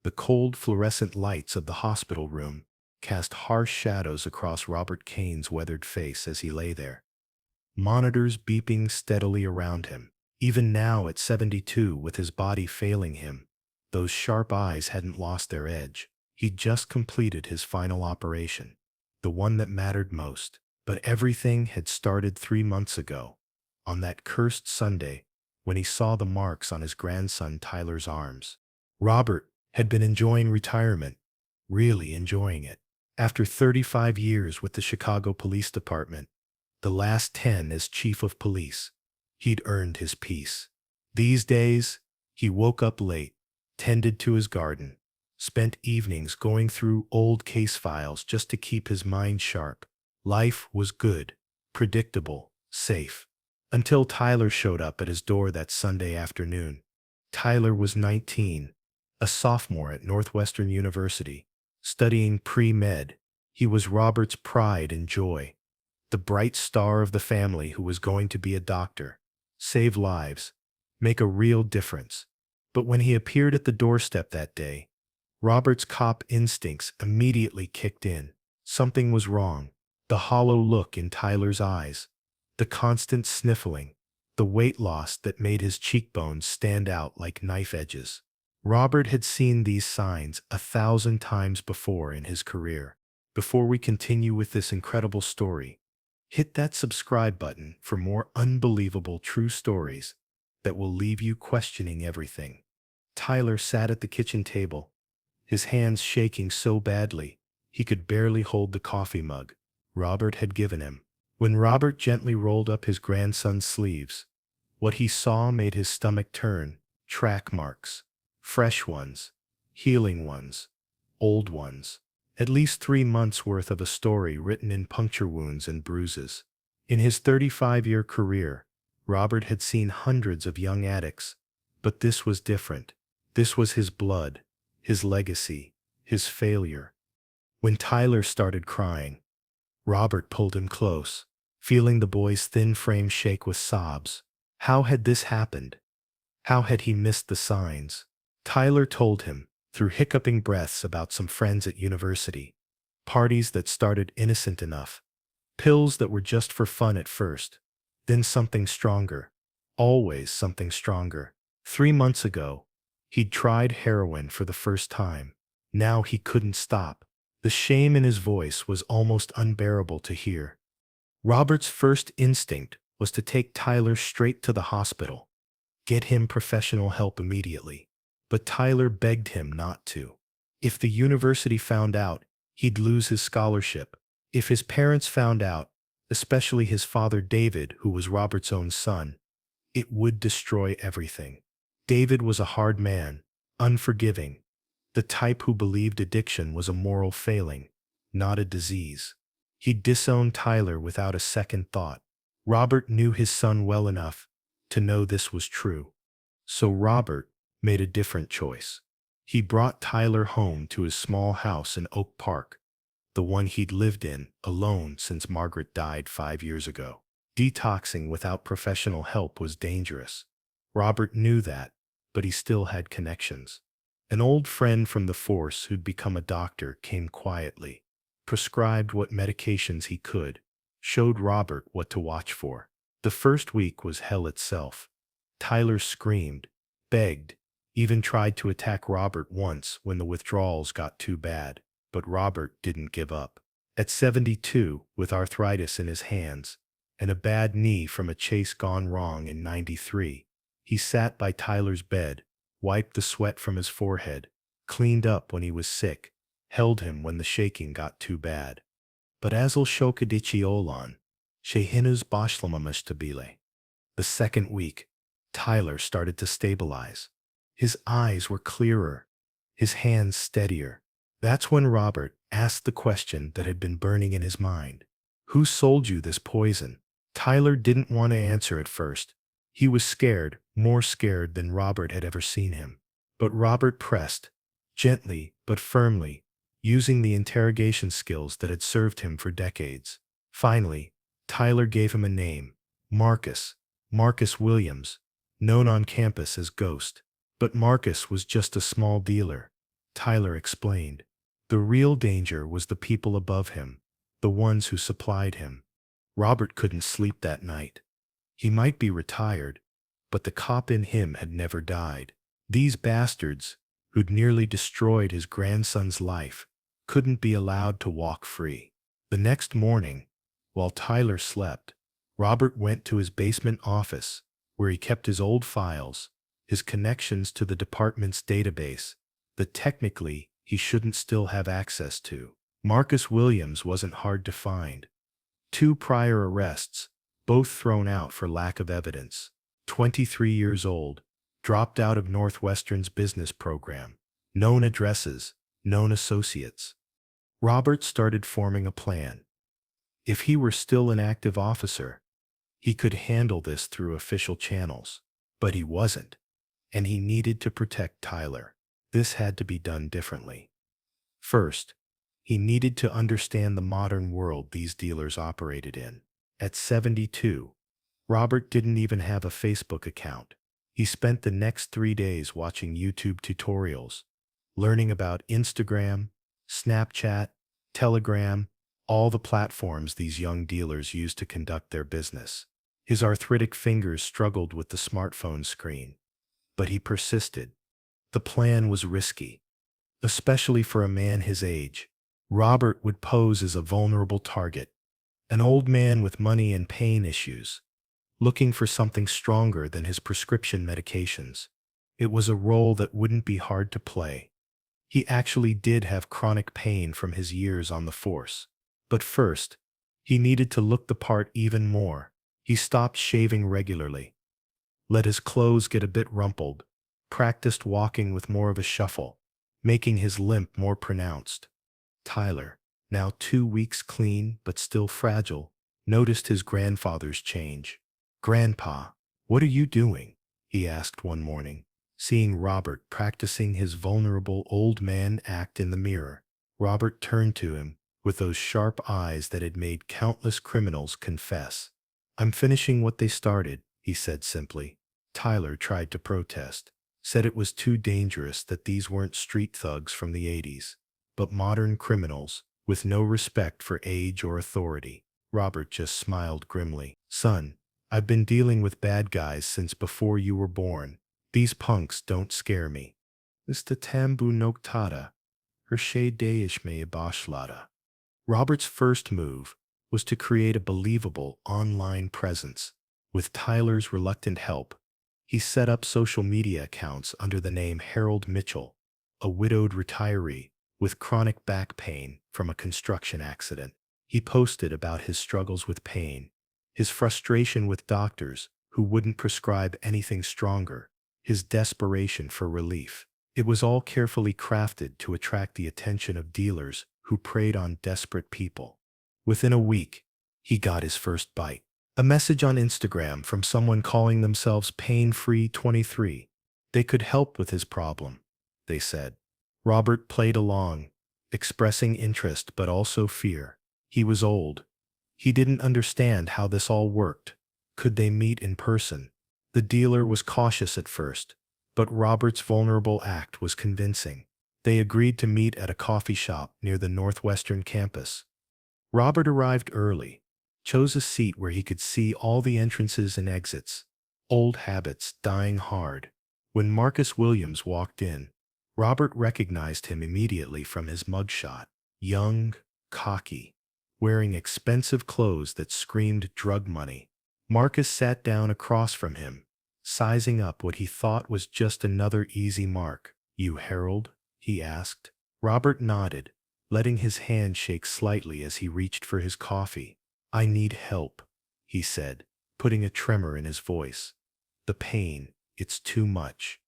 The cold fluorescent lights of the hospital room cast harsh shadows across Robert Kane's weathered face as he lay there. Monitors beeping steadily around him. Even now at 72, with his body failing him, those sharp eyes hadn't lost their edge. He'd just completed his final operation, the one that mattered most. But everything had started 3 months ago, on that cursed Sunday, when he saw the marks on his grandson Tyler's arms. Robert had been enjoying retirement, really enjoying it. After 35 years with the Chicago Police Department, the last 10 as chief of police, he'd earned his peace. These days, he woke up late, tended to his garden, spent evenings going through old case files just to keep his mind sharp. Life was good, predictable, safe. Until Tyler showed up at his door that Sunday afternoon. Tyler was 19, a sophomore at Northwestern University, studying pre-med. He was Robert's pride and joy, the bright star of the family who was going to be a doctor, save lives, make a real difference. But when he appeared at the doorstep that day, Robert's cop instincts immediately kicked in. Something was wrong. The hollow look in Tyler's eyes, the constant sniffling, the weight loss that made his cheekbones stand out like knife edges. Robert had seen these signs 1,000 times before in his career. Before we continue with this incredible story, hit that subscribe button for more unbelievable true stories that will leave you questioning everything. Tyler sat at the kitchen table, his hands shaking so badly he could barely hold the coffee mug Robert had given him. When Robert gently rolled up his grandson's sleeves, what he saw made his stomach turn. Track marks. Fresh ones. Healing ones. Old ones. At least 3 months' worth of a story written in puncture wounds and bruises. In his 35-year career, Robert had seen hundreds of young addicts, but this was different. This was his blood, his legacy, his failure. When Tyler started crying, Robert pulled him close, feeling the boy's thin frame shake with sobs. How had this happened? How had he missed the signs? Tyler told him, through hiccuping breaths, about some friends at university, parties that started innocent enough, pills that were just for fun at first, then something stronger, always something stronger. 3 months ago, he'd tried heroin for the first time. Now he couldn't stop. The shame in his voice was almost unbearable to hear. Robert's first instinct was to take Tyler straight to the hospital, get him professional help immediately. But Tyler begged him not to. If the university found out, he'd lose his scholarship. If his parents found out, especially his father David, who was Robert's own son, it would destroy everything. David was a hard man, unforgiving, the type who believed addiction was a moral failing, not a disease. He'd disowned Tyler without a second thought. Robert knew his son well enough to know this was true. So Robert made a different choice. He brought Tyler home to his small house in Oak Park, the one he'd lived in alone since Margaret died 5 years ago. Detoxing without professional help was dangerous. Robert knew that, but he still had connections. An old friend from the force who'd become a doctor came quietly, prescribed what medications he could, showed Robert what to watch for. The first week was hell itself. Tyler screamed, begged, even tried to attack Robert once when the withdrawals got too bad, but Robert didn't give up. At 72, with arthritis in his hands and a bad knee from a chase gone wrong in 93, he sat by Tyler's bed, wiped the sweat from his forehead, cleaned up when he was sick, held him when the shaking got too bad. But Azul Shokadichi Olan, Shehinuz Bashlamamashtabile. The second week, Tyler started to stabilize. His eyes were clearer, his hands steadier. That's when Robert asked the question that had been burning in his mind. Who sold you this poison? Tyler didn't want to answer at first. He was scared, more scared than Robert had ever seen him. But Robert pressed, gently but firmly, using the interrogation skills that had served him for decades. Finally, Tyler gave him a name, Marcus Williams, known on campus as Ghost. But Marcus was just a small dealer. Tyler explained. The real danger was the people above him, the ones who supplied him. Robert couldn't sleep that night. He might be retired, but the cop in him had never died. These bastards, who'd nearly destroyed his grandson's life, couldn't be allowed to walk free. The next morning, while Tyler slept, Robert went to his basement office, where he kept his old files, his connections to the department's database, that technically he shouldn't still have access to. Marcus Williams wasn't hard to find. 2 prior arrests, both thrown out for lack of evidence. 23 years old, dropped out of Northwestern's business program. Known addresses, known associates. Robert started forming a plan. If he were still an active officer, he could handle this through official channels. But he wasn't, and he needed to protect Tyler. This had to be done differently. First, he needed to understand the modern world these dealers operated in. At 72, Robert didn't even have a Facebook account. He spent the next 3 days watching YouTube tutorials, learning about Instagram, Snapchat, Telegram, all the platforms these young dealers use to conduct their business. His arthritic fingers struggled with the smartphone screen, but he persisted. The plan was risky, especially for a man his age. Robert would pose as a vulnerable target, an old man with money and pain issues, looking for something stronger than his prescription medications. It was a role that wouldn't be hard to play. He actually did have chronic pain from his years on the force. But first, he needed to look the part even more. He stopped shaving regularly, let his clothes get a bit rumpled, practiced walking with more of a shuffle, making his limp more pronounced. Tyler, now 2 weeks clean but still fragile, noticed his grandfather's change. "Grandpa, what are you doing?" he asked one morning, seeing Robert practicing his vulnerable old man act in the mirror. Robert turned to him with those sharp eyes that had made countless criminals confess. "I'm finishing what they started," he said simply. Tyler tried to protest, said it was too dangerous, that these weren't street thugs from the 80s, but modern criminals with no respect for age or authority. Robert just smiled grimly. "Son, I've been dealing with bad guys since before you were born. These punks don't scare me. Mr. Tambu Noktada, Hershey Deish me Bashlada." Robert's first move was to create a believable online presence. With Tyler's reluctant help, he set up social media accounts under the name Harold Mitchell, a widowed retiree with chronic back pain from a construction accident. He posted about his struggles with pain, his frustration with doctors who wouldn't prescribe anything stronger, his desperation for relief. It was all carefully crafted to attract the attention of dealers who preyed on desperate people. Within a week, he got his first bite. A message on Instagram from someone calling themselves Pain-Free 23. They could help with his problem, they said. Robert played along, expressing interest but also fear. He was old. He didn't understand how this all worked. Could they meet in person? The dealer was cautious at first, but Robert's vulnerable act was convincing. They agreed to meet at a coffee shop near the Northwestern campus. Robert arrived early, chose a seat where he could see all the entrances and exits. Old habits dying hard. When Marcus Williams walked in, Robert recognized him immediately from his mugshot. Young, cocky, wearing expensive clothes that screamed drug money. Marcus sat down across from him, sizing up what he thought was just another easy mark. "You Harold?" he asked. Robert nodded, letting his hand shake slightly as he reached for his coffee. "I need help," he said, putting a tremor in his voice. "The pain, it's too much."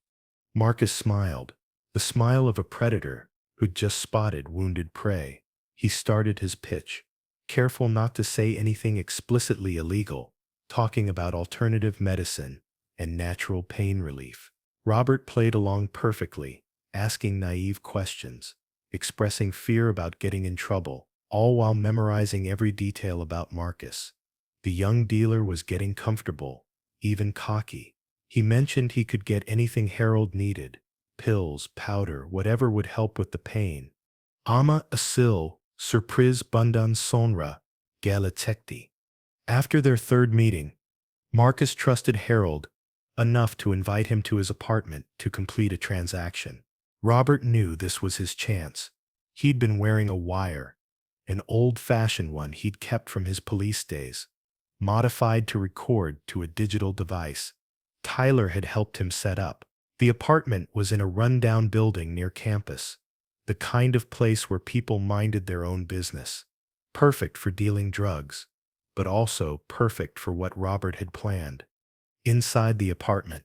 Marcus smiled, the smile of a predator who'd just spotted wounded prey. He started his pitch, careful not to say anything explicitly illegal, talking about alternative medicine and natural pain relief. Robert played along perfectly, asking naive questions, expressing fear about getting in trouble, all while memorizing every detail about Marcus. The young dealer was getting comfortable, even cocky. He mentioned he could get anything Harold needed, pills, powder, whatever would help with the pain. Ama asil, surprise bundan sonra, galatekti. After their third meeting, Marcus trusted Harold enough to invite him to his apartment to complete a transaction. Robert knew this was his chance. He'd been wearing a wire, an old-fashioned one he'd kept from his police days, modified to record to a digital device. Tyler had helped him set up. The apartment was in a rundown building near campus, the kind of place where people minded their own business. Perfect for dealing drugs, but also perfect for what Robert had planned. Inside the apartment,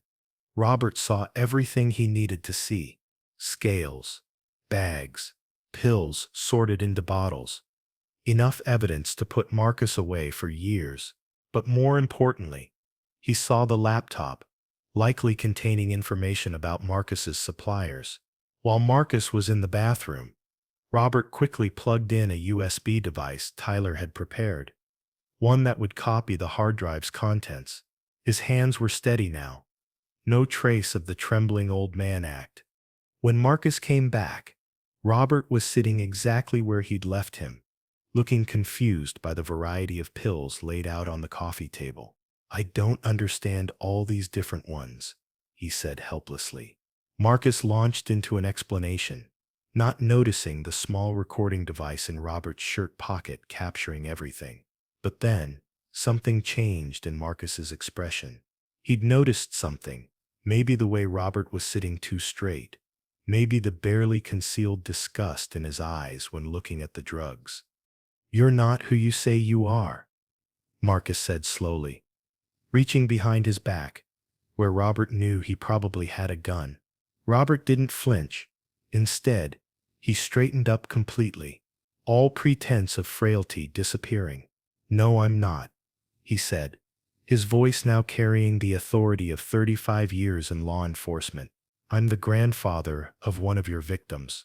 Robert saw everything he needed to see. Scales, bags, pills sorted into bottles. Enough evidence to put Marcus away for years. But more importantly, he saw the laptop, likely containing information about Marcus's suppliers. While Marcus was in the bathroom, Robert quickly plugged in a USB device Tyler had prepared, one that would copy the hard drive's contents. His hands were steady now, no trace of the trembling old man act. When Marcus came back, Robert was sitting exactly where he'd left him, looking confused by the variety of pills laid out on the coffee table. "I don't understand all these different ones," he said helplessly. Marcus launched into an explanation, not noticing the small recording device in Robert's shirt pocket capturing everything. But then, something changed in Marcus's expression. He'd noticed something, maybe the way Robert was sitting too straight, maybe the barely concealed disgust in his eyes when looking at the drugs. "You're not who you say you are," Marcus said slowly, reaching behind his back, where Robert knew he probably had a gun. Robert didn't flinch. Instead, he straightened up completely, all pretense of frailty disappearing. "No, I'm not," he said, his voice now carrying the authority of 35 years in law enforcement. "I'm the grandfather of one of your victims."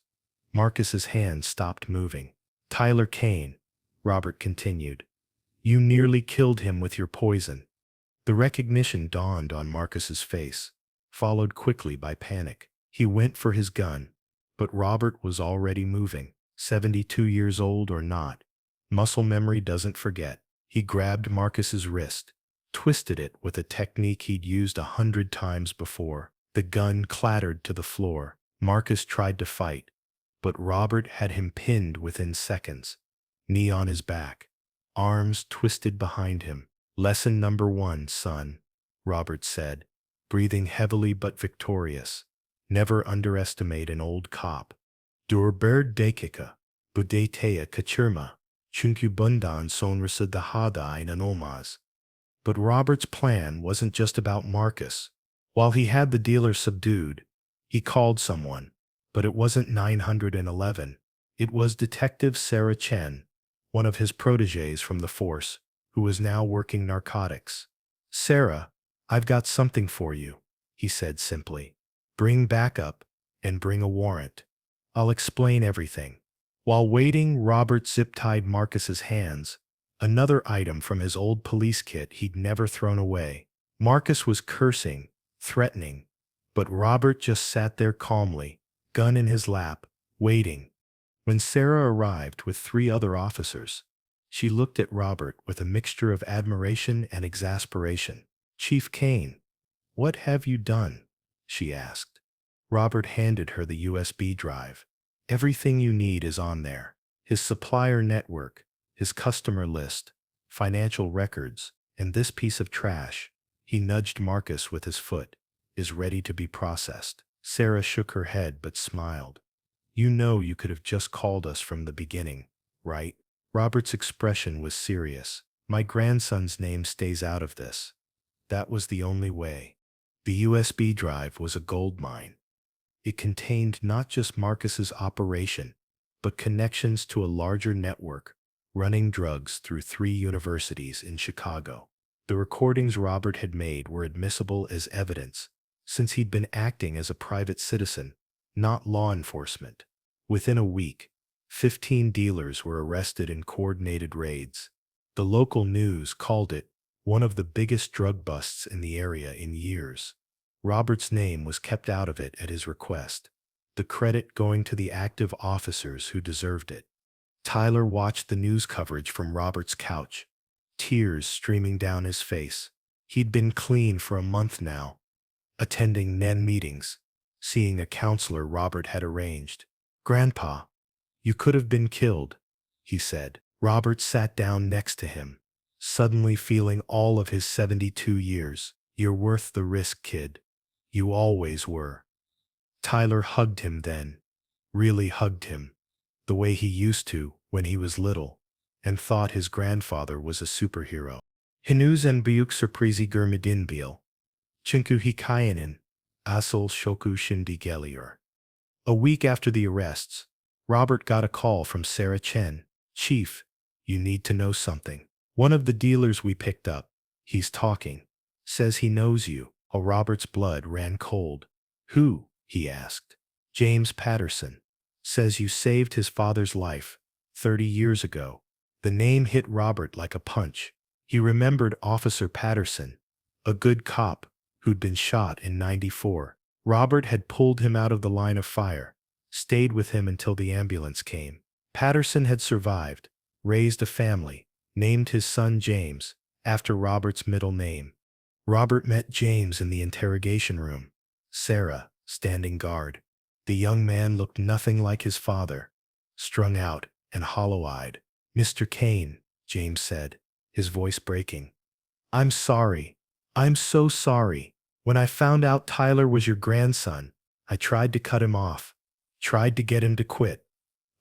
Marcus's hand stopped moving. "Tyler Kane," Robert continued. "You nearly killed him with your poison." The recognition dawned on Marcus's face, followed quickly by panic. He went for his gun, but Robert was already moving. 72 years old or not, muscle memory doesn't forget. He grabbed Marcus's wrist, twisted it with a technique he'd used 100 times before. The gun clattered to the floor. Marcus tried to fight, but Robert had him pinned within seconds, knee on his back, arms twisted behind him. "Lesson number 1, son," Robert said, breathing heavily but victorious. "Never underestimate an old cop. Dur bir dakika, budeteya kaçırma, çünkü bundan sonrası daha da inanılmaz." But Robert's plan wasn't just about Marcus. While he had the dealer subdued, he called someone, but it wasn't 911. It was Detective Sarah Chen, one of his protégés from the force, who was now working narcotics. "Sarah, I've got something for you," he said simply. "Bring backup and bring a warrant. I'll explain everything." While waiting, Robert zip-tied Marcus's hands, another item from his old police kit he'd never thrown away. Marcus was cursing, threatening, but Robert just sat there calmly, gun in his lap, waiting. When Sarah arrived with 3 other officers, she looked at Robert with a mixture of admiration and exasperation. "Chief Kane, what have you done?" she asked. Robert handed her the USB drive. "Everything you need is on there. His supplier network, his customer list, financial records, and this piece of trash," he nudged Marcus with his foot, "is ready to be processed." Sarah shook her head but smiled. "You know you could have just called us from the beginning, right?" Robert's expression was serious. "My grandson's name stays out of this. That was the only way." The USB drive was a goldmine. It contained not just Marcus's operation, but connections to a larger network, running drugs through 3 universities in Chicago. The recordings Robert had made were admissible as evidence, since he'd been acting as a private citizen, not law enforcement. Within a week, 15 dealers were arrested in coordinated raids. The local news called it one of the biggest drug busts in the area in years. Robert's name was kept out of it at his request, the credit going to the active officers who deserved it. Tyler watched the news coverage from Robert's couch, tears streaming down his face. He'd been clean for a month now, attending NEN meetings, seeing a counselor Robert had arranged. "Grandpa, you could have been killed," he said. Robert sat down next to him, suddenly feeling all of his 72 years. "You're worth the risk, kid. You always were." Tyler hugged him then, really hugged him, the way he used to when he was little, and thought his grandfather was a superhero. Hinuz en büyük surprizi görmedin. Çünkü hikayenin asıl şoku şimdi geliyor. A week after the arrests, Robert got a call from Sarah Chen. "Chief, you need to know something. One of the dealers we picked up, he's talking, says he knows you." Robert's blood ran cold. "Who?" he asked. "James Patterson. Says you saved his father's life 30 years ago." The name hit Robert like a punch. He remembered Officer Patterson, a good cop who'd been shot in '94. Robert had pulled him out of the line of fire, stayed with him until the ambulance came. Patterson had survived, raised a family, named his son James, after Robert's middle name. Robert met James in the interrogation room, Sarah standing guard. The young man looked nothing like his father, strung out and hollow-eyed. "Mr. Kane," James said, his voice breaking. "I'm sorry. I'm so sorry. When I found out Tyler was your grandson, I tried to cut him off, tried to get him to quit.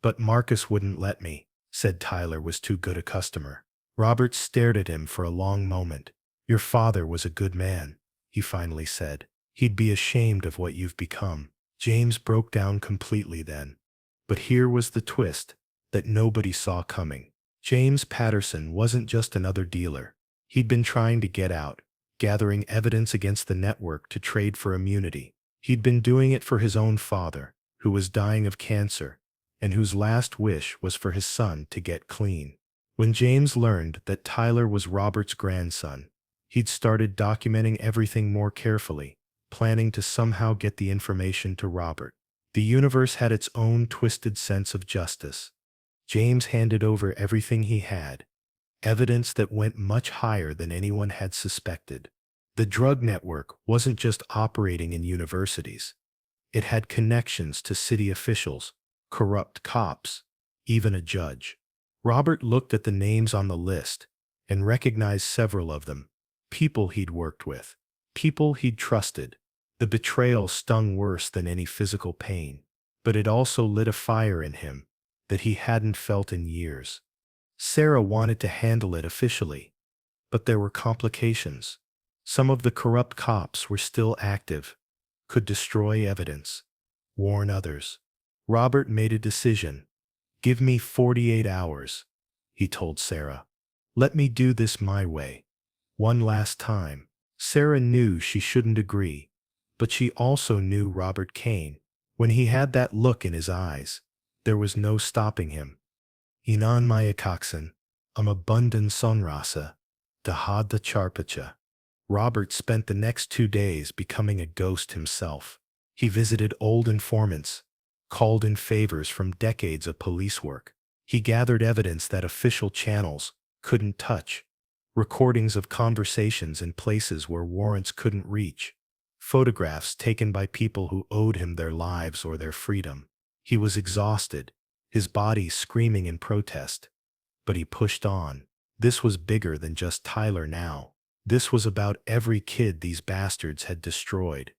But Marcus wouldn't let me, said Tyler was too good a customer." Robert stared at him for a long moment. "Your father was a good man," he finally said. "He'd be ashamed of what you've become." James broke down completely then. But here was the twist that nobody saw coming. James Patterson wasn't just another dealer. He'd been trying to get out, gathering evidence against the network to trade for immunity. He'd been doing it for his own father, who was dying of cancer, and whose last wish was for his son to get clean. When James learned that Tyler was Robert's grandson, he'd started documenting everything more carefully, planning to somehow get the information to Robert. The universe had its own twisted sense of justice. James handed over everything he had, evidence that went much higher than anyone had suspected. The drug network wasn't just operating in universities. It had connections to city officials, corrupt cops, even a judge. Robert looked at the names on the list and recognized several of them, people he'd worked with, people he'd trusted. The betrayal stung worse than any physical pain, but it also lit a fire in him that he hadn't felt in years. Sarah wanted to handle it officially, but there were complications. Some of the corrupt cops were still active, could destroy evidence, warn others. Robert made a decision. "Give me 48 hours, he told Sarah. "Let me do this my way. One last time." Sarah knew she shouldn't agree, but she also knew Robert Kane. When he had that look in his eyes, there was no stopping him. "Inan mayakaksan, abundant sonrasa, dahad the charpacha." Robert spent the next 2 days becoming a ghost himself. He visited old informants, called in favors from decades of police work. He gathered evidence that official channels couldn't touch, recordings of conversations in places where warrants couldn't reach, photographs taken by people who owed him their lives or their freedom. He was exhausted, his body screaming in protest, but he pushed on. This was bigger than just Tyler now. This was about every kid these bastards had destroyed.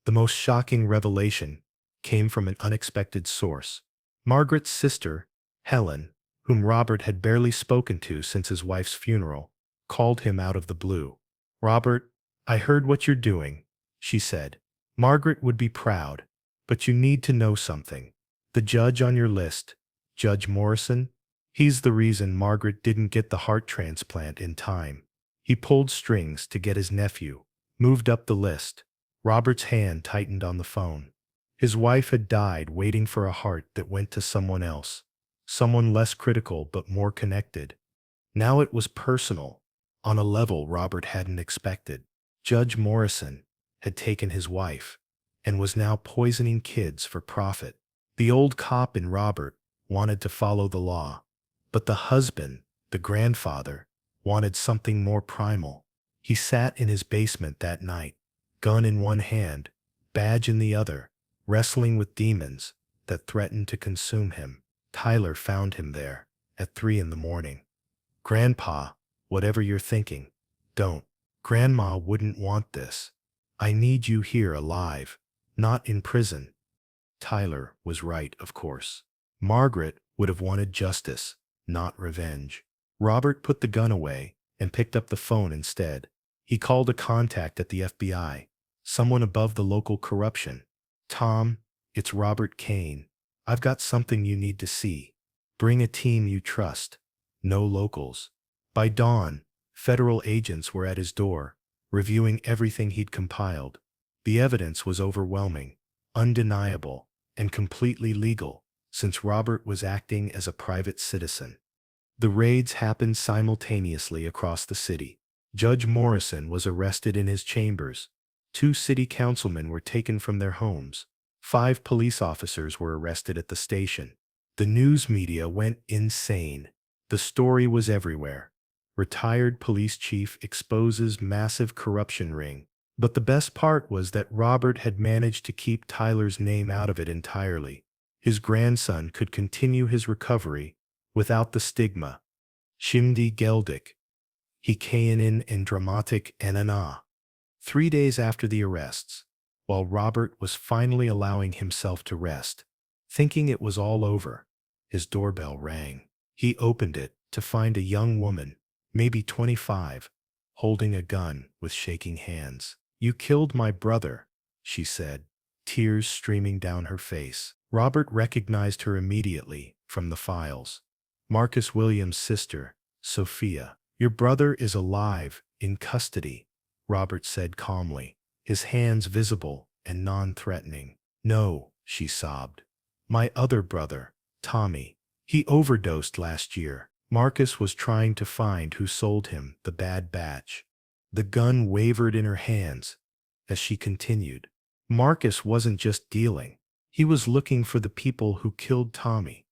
The most shocking revelation came from an unexpected source. Margaret's sister, Helen, whom Robert had barely spoken to since his wife's funeral, called him out of the blue. "Robert, I heard what you're doing," she said. "Margaret would be proud, but you need to know something. The judge on your list, Judge Morrison, he's the reason Margaret didn't get the heart transplant in time. He pulled strings to get his nephew moved up the list." Robert's hand tightened on the phone. His wife had died waiting for a heart that went to someone else, someone less critical but more connected. Now it was personal, on a level Robert hadn't expected. "Judge Morrison, had taken his wife and was now poisoning kids for profit. The old cop in Robert wanted to follow the law, but the husband, the grandfather, wanted something more primal. He sat in his basement that night, gun in one hand, badge in the other, wrestling with demons that threatened to consume him. Tyler found him there at 3 in the morning. "Grandpa, whatever you're thinking, don't. Grandma wouldn't want this. I need you here alive, not in prison." Tyler was right, of course. Margaret would have wanted justice, not revenge. Robert put the gun away and picked up the phone instead. He called a contact at the FBI, someone above the local corruption. "Tom, it's Robert Kane. I've got something you need to see. Bring a team you trust. No locals." By dawn, federal agents were at his door, reviewing everything he'd compiled. The evidence was overwhelming, undeniable, and completely legal, since Robert was acting as a private citizen. The raids happened simultaneously across the city. Judge Morrison was arrested in his chambers. 2 city councilmen were taken from their homes. 5 police officers were arrested at the station. The news media went insane. The story was everywhere. Retired police chief exposes massive corruption ring. But the best part was that Robert had managed to keep Tyler's name out of it entirely. His grandson could continue his recovery without the stigma. Şimdi geldik. Hikayenin en dramatik anına. 3 days after the arrests, while Robert was finally allowing himself to rest, thinking it was all over, his doorbell rang. He opened it to find a young woman, maybe 25, holding a gun with shaking hands. "You killed my brother," she said, tears streaming down her face. Robert recognized her immediately from the files. Marcus Williams' sister, Sophia. "Your brother is alive, in custody," Robert said calmly, his hands visible and non-threatening. "No," she sobbed. "My other brother, Tommy. He overdosed last year." Marcus was trying to find who sold him the bad batch. The gun wavered in her hands as she continued. Marcus wasn't just dealing. He was looking for the people who killed Tommy,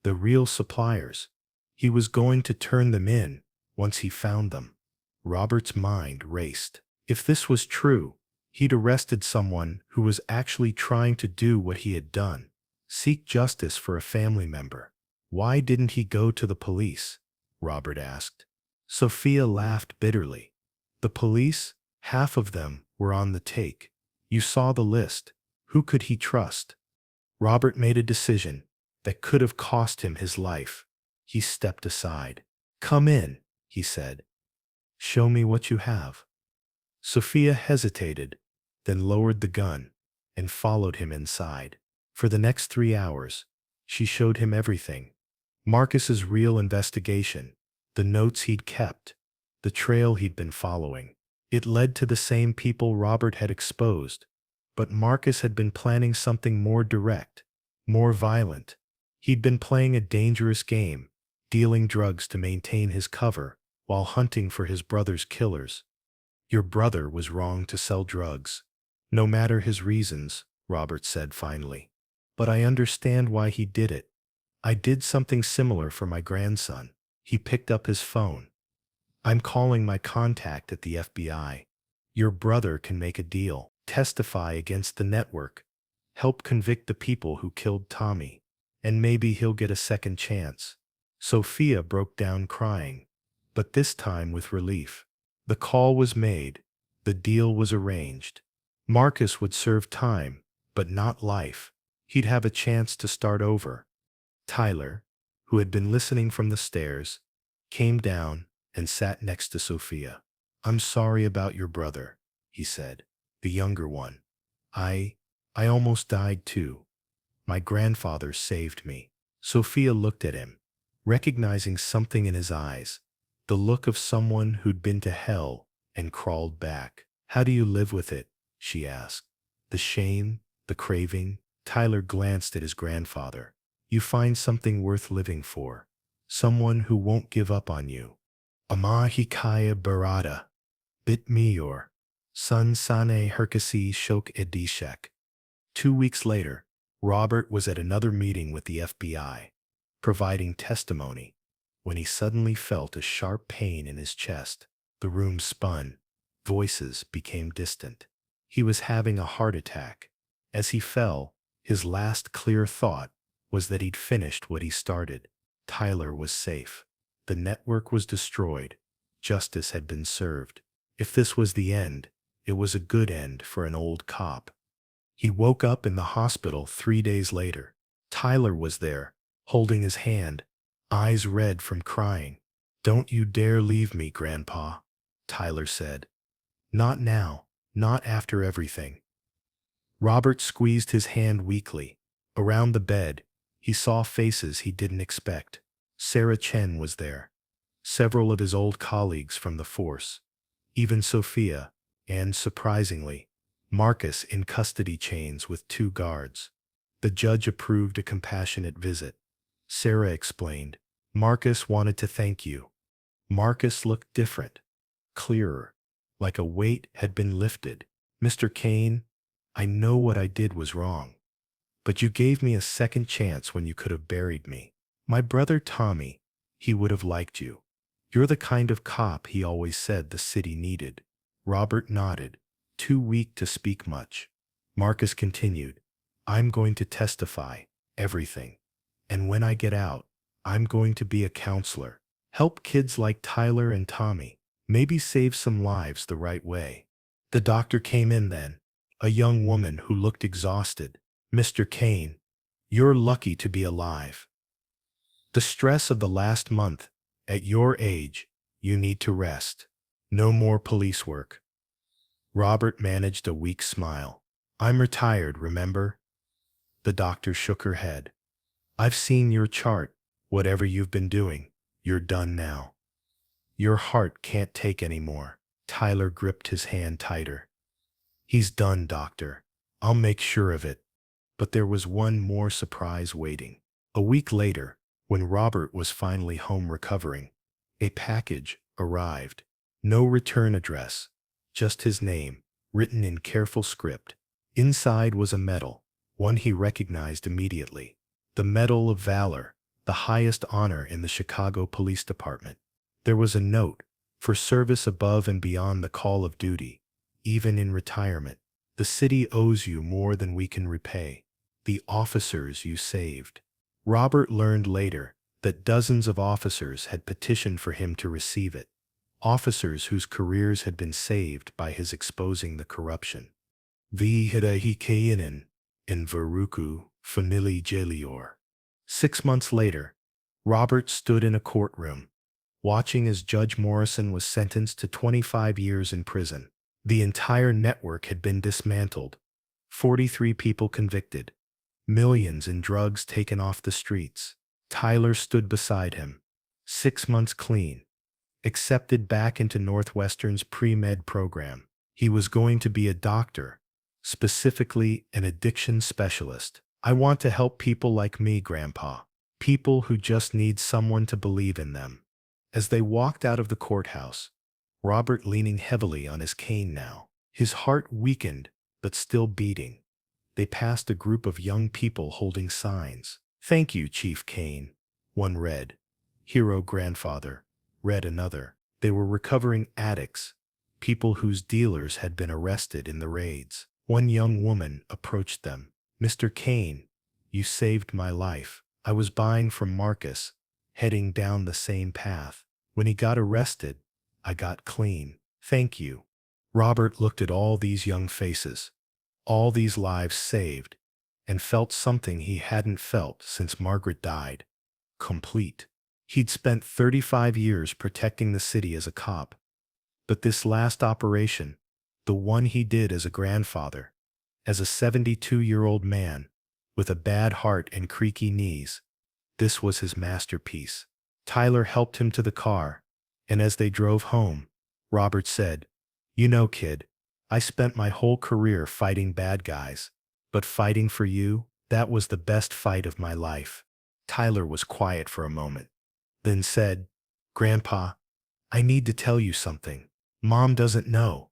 the real suppliers. He was going to turn them in once he found them. Robert's mind raced. If this was true, he'd arrested someone who was actually trying to do what he had done, seek justice for a family member. "Why didn't he go to the police?" Robert asked. Sophia laughed bitterly. "The police? Half of them were on the take. You saw the list. Who could he trust?" Robert made a decision that could have cost him his life. He stepped aside. "Come in," he said. "Show me what you have." Sophia hesitated, then lowered the gun and followed him inside. For the next 3 hours, she showed him everything. Marcus's real investigation, the notes he'd kept, the trail he'd been following. It led to the same people Robert had exposed, but Marcus had been planning something more direct, more violent. He'd been playing a dangerous game, dealing drugs to maintain his cover while hunting for his brother's killers. "Your brother was wrong to sell drugs, no matter his reasons," Robert said finally. "But I understand why he did it. I did something similar for my grandson." He picked up his phone. "I'm calling my contact at the FBI. Your brother can make a deal, testify against the network, help convict the people who killed Tommy, and maybe he'll get a second chance." Sophia broke down crying, but this time with relief. The call was made. The deal was arranged. Marcus would serve time, but not life. He'd have a chance to start over. Tyler, who had been listening from the stairs, came down and sat next to Sophia. "I'm sorry about your brother," he said, the younger one. I almost died too. My grandfather saved me." Sophia looked at him, recognizing something in his eyes, the look of someone who'd been to hell and crawled back. "How do you live with it?" she asked. "The shame, the craving?" Tyler glanced at his grandfather. "You find something worth living for, someone who won't give up on you." "Ama hikaya barada. Bit meyor." Sun sane herkasi shok edishek. 2 weeks later, Robert was at another meeting with the FBI, providing testimony, when he suddenly felt a sharp pain in his chest. The room spun. Voices became distant. He was having a heart attack. As he fell, his last clear thought was that he'd finished what he started. Tyler was safe. The network was destroyed. Justice had been served. If this was the end, it was a good end for an old cop. He woke up in the hospital 3 days later. Tyler was there, holding his hand, eyes red from crying. "Don't you dare leave me, Grandpa," Tyler said. "Not now, not after everything." Robert squeezed his hand weakly. Around the bed, he saw faces he didn't expect. Sarah Chen was there. Several of his old colleagues from the force. Even Sophia, and, surprisingly, Marcus in custody chains with 2 guards. The judge approved a compassionate visit. Sarah explained, "Marcus wanted to thank you." Marcus looked different, clearer, like a weight had been lifted. "Mr. Kane, I know what I did was wrong, but you gave me a second chance when you could have buried me. My brother Tommy, he would have liked you. You're the kind of cop he always said the city needed." Robert nodded, too weak to speak much. Marcus continued, "I'm going to testify, everything. And when I get out, I'm going to be a counselor. Help kids like Tyler and Tommy. Maybe save some lives the right way." The doctor came in then, a young woman who looked exhausted. "Mr. Kane, you're lucky to be alive. The stress of the last month, at your age, you need to rest. No more police work." Robert managed a weak smile. "I'm retired, remember?" The doctor shook her head. "I've seen your chart. Whatever you've been doing, you're done now. Your heart can't take any more." Tyler gripped his hand tighter. "He's done, doctor. I'll make sure of it." But there was one more surprise waiting. A week later, when Robert was finally home recovering, a package arrived. No return address, just his name, written in careful script. Inside was a medal, one he recognized immediately. The Medal of Valor, the highest honor in the Chicago Police Department. There was a note, "For service above and beyond the call of duty, even in retirement. The city owes you more than we can repay. The officers you saved." Robert learned later that dozens of officers had petitioned for him to receive it. Officers whose careers had been saved by his exposing the corruption. Vihidahikayanin in Varuku Fanili Jelior. 6 months later, Robert stood in a courtroom, watching as Judge Morrison was sentenced to 25 years in prison. The entire network had been dismantled, 43 people convicted, millions in drugs taken off the streets. Tyler stood beside him. 6 months clean, accepted back into Northwestern's pre-med program. He was going to be a doctor, specifically an addiction specialist. "I want to help people like me, Grandpa. People who just need someone to believe in them." As they walked out of the courthouse, Robert leaning heavily on his cane now, his heart weakened but still beating, they passed a group of young people holding signs. "Thank you, Chief Kane," one read. "Hero Grandfather," read another. They were recovering addicts, people whose dealers had been arrested in the raids. One young woman approached them. "Mr. Kane, you saved my life. I was buying from Marcus, heading down the same path. When he got arrested, I got clean. Thank you." Robert looked at all these young faces, all these lives saved, and felt something he hadn't felt since Margaret died. Complete. He'd spent 35 years protecting the city as a cop. But this last operation, the one he did as a grandfather, as a 72-year-old man, with a bad heart and creaky knees, this was his masterpiece. Tyler helped him to the car, and as they drove home, Robert said, "You know, kid, I spent my whole career fighting bad guys, but fighting for you, that was the best fight of my life." Tyler was quiet for a moment, then said, "Grandpa, I need to tell you something. Mom doesn't know.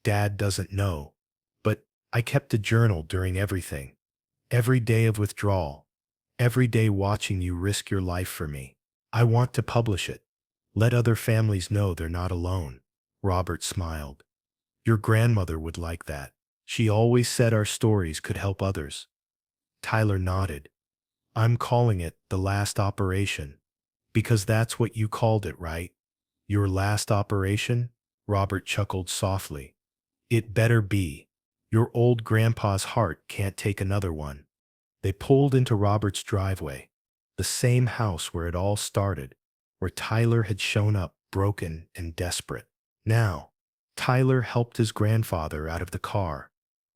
Dad doesn't know. But I kept a journal during everything. Every day of withdrawal. Every day watching you risk your life for me. I want to publish it. Let other families know they're not alone. Robert smiled. Your grandmother would like that. She always said our stories could help others. Tyler nodded. I'm calling it The Last Operation. Because that's what you called it, right? Your last operation? Robert chuckled softly. It better be. Your old grandpa's heart can't take another one. They pulled into Robert's driveway, the same house where it all started, where Tyler had shown up broken and desperate. Now, Tyler helped his grandfather out of the car,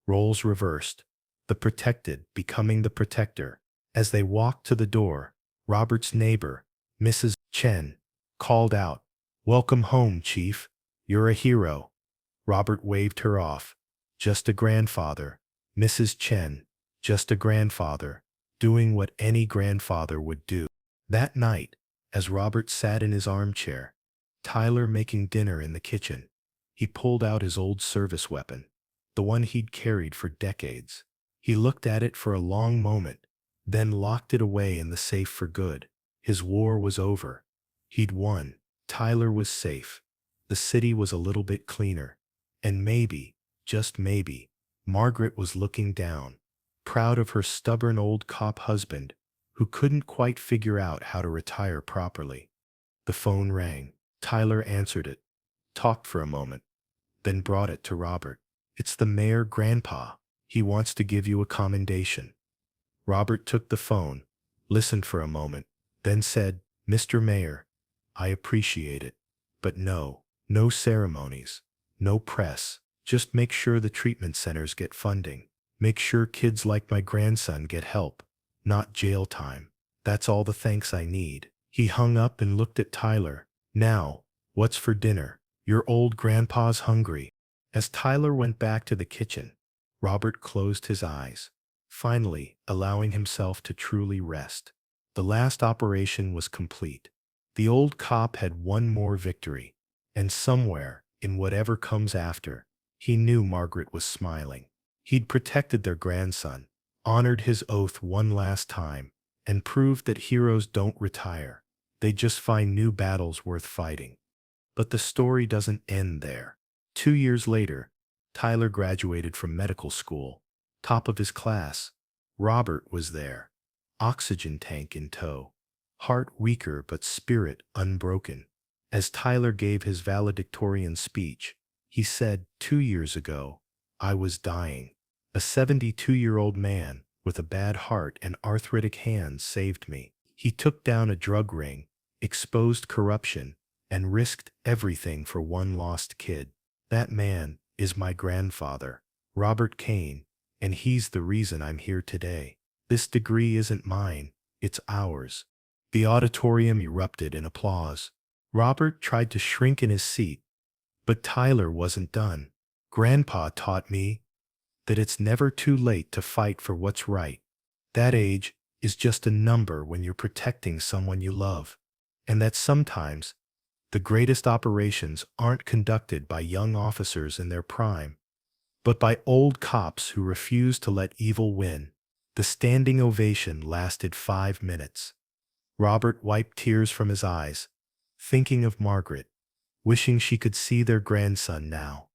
roles reversed, the protected becoming the protector. As they walked to the door, Robert's neighbor, Mrs. Chen, called out, Welcome home, Chief. You're a hero. Robert waved her off. Just a grandfather. Mrs. Chen, just a grandfather, doing what any grandfather would do. That night, as Robert sat in his armchair, Tyler making dinner in the kitchen, he pulled out his old service weapon, the one he'd carried for decades. He looked at it for a long moment, then locked it away in the safe for good. His war was over. He'd won. Tyler was safe. The city was a little bit cleaner. And maybe, just maybe, Margaret was looking down, proud of her stubborn old cop husband who couldn't quite figure out how to retire properly. The phone rang. Tyler answered it, talked for a moment, then brought it to Robert. It's the mayor, Grandpa. He wants to give you a commendation. Robert took the phone, listened for a moment, then said, Mr. Mayor, I appreciate it, but no ceremonies, no press. Just make sure the treatment centers get funding. Make sure kids like my grandson get help, not jail time. That's all the thanks I need. He hung up and looked at Tyler. Now, what's for dinner? Your old grandpa's hungry. As Tyler went back to the kitchen, Robert closed his eyes, finally allowing himself to truly rest. The last operation was complete. The old cop had one more victory, and somewhere, in whatever comes after, he knew Margaret was smiling. He'd protected their grandson, honored his oath one last time, and proved that heroes don't retire. They just find new battles worth fighting. But the story doesn't end there. 2 years later, Tyler graduated from medical school, top of his class. Robert was there, oxygen tank in tow, heart weaker but spirit unbroken. As Tyler gave his valedictorian speech, he said, 2 years ago, I was dying. A 72-year-old man with a bad heart and arthritic hands saved me. He took down a drug ring, exposed corruption, and risked everything for one lost kid. That man is my grandfather, Robert Kane, and he's the reason I'm here today. This degree isn't mine, it's ours. The auditorium erupted in applause. Robert tried to shrink in his seat, but Tyler wasn't done. Grandpa taught me that it's never too late to fight for what's right. That age is just a number when you're protecting someone you love, and that sometimes the greatest operations aren't conducted by young officers in their prime, but by old cops who refuse to let evil win. The standing ovation lasted 5 minutes. Robert wiped tears from his eyes, thinking of Margaret, wishing she could see their grandson now.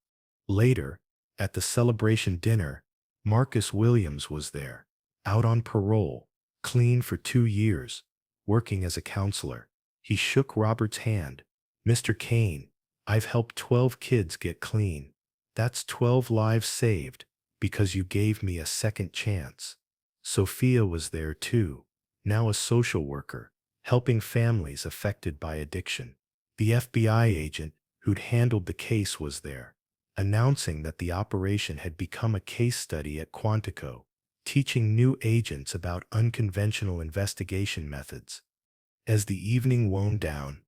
Later, at the celebration dinner, Marcus Williams was there, out on parole, clean for 2 years, working as a counselor. He shook Robert's hand. Mr. Kane, I've helped 12 kids get clean. That's 12 lives saved because you gave me a second chance. Sophia was there too, now a social worker, helping families affected by addiction. The FBI agent who'd handled the case was there, announcing that the operation had become a case study at Quantico, teaching new agents about unconventional investigation methods. As the evening wound down,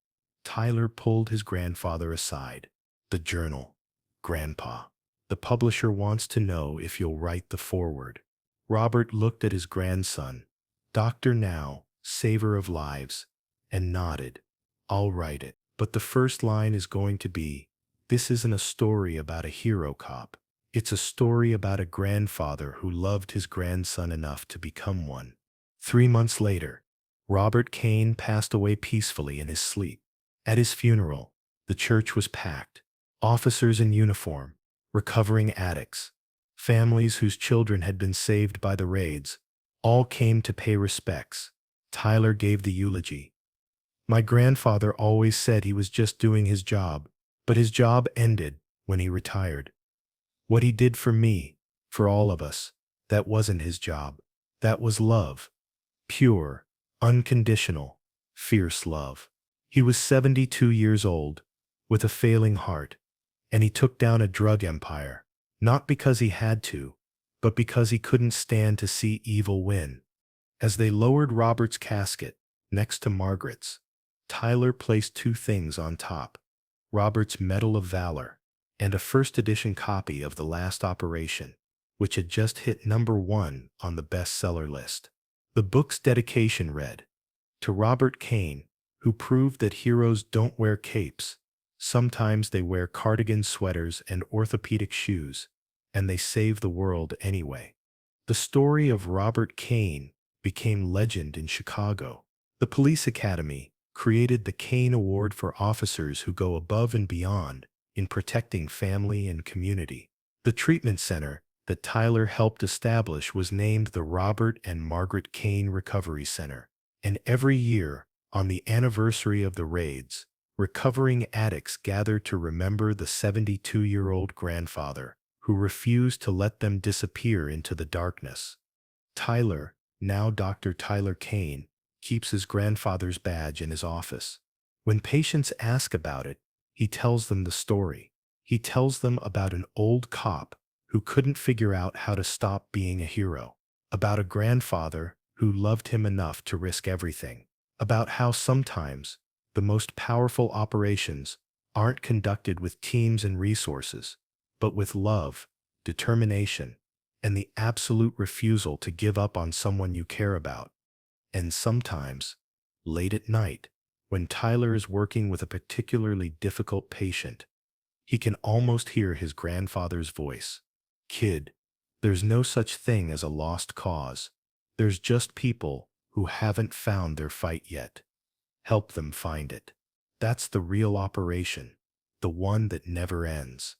Tyler pulled his grandfather aside. The journal. Grandpa, the publisher wants to know if you'll write the foreword. Robert looked at his grandson, Doctor now, saver of lives, and nodded. I'll write it, but the first line is going to be, This isn't a story about a hero cop. It's a story about a grandfather who loved his grandson enough to become one. 3 months later, Robert Kane passed away peacefully in his sleep. At his funeral, the church was packed. Officers in uniform, recovering addicts, families whose children had been saved by the raids, all came to pay respects. Tyler gave the eulogy. My grandfather always said he was just doing his job, but his job ended when he retired. What he did for me, for all of us, that wasn't his job. That was love. Pure, unconditional, fierce love. He was 72 years old, with a failing heart, and he took down a drug empire, not because he had to, but because he couldn't stand to see evil win. As they lowered Robert's casket next to Margaret's, Tyler placed two things on top: Robert's Medal of Valor and a first edition copy of The Last Operation, which had just hit #1 on the bestseller list. The book's dedication read, "To Robert Kane, who proved that heroes don't wear capes. Sometimes they wear cardigan sweaters and orthopedic shoes, and they save the world anyway." The story of Robert Kane became legend in Chicago. The police academy created the Kane Award for officers who go above and beyond in protecting family and community. The treatment center that Tyler helped establish was named the Robert and Margaret Kane Recovery Center. And every year, on the anniversary of the raids, recovering addicts gathered to remember the 72-year-old grandfather who refused to let them disappear into the darkness. Tyler, now Dr. Tyler Kane, keeps his grandfather's badge in his office. When patients ask about it, he tells them the story. He tells them about an old cop who couldn't figure out how to stop being a hero, about a grandfather who loved him enough to risk everything, about how sometimes the most powerful operations aren't conducted with teams and resources, but with love, determination, and the absolute refusal to give up on someone you care about. And sometimes, late at night, when Tyler is working with a particularly difficult patient, he can almost hear his grandfather's voice. "Kid, there's no such thing as a lost cause. There's just people who haven't found their fight yet. Help them find it. That's the real operation, the one that never ends."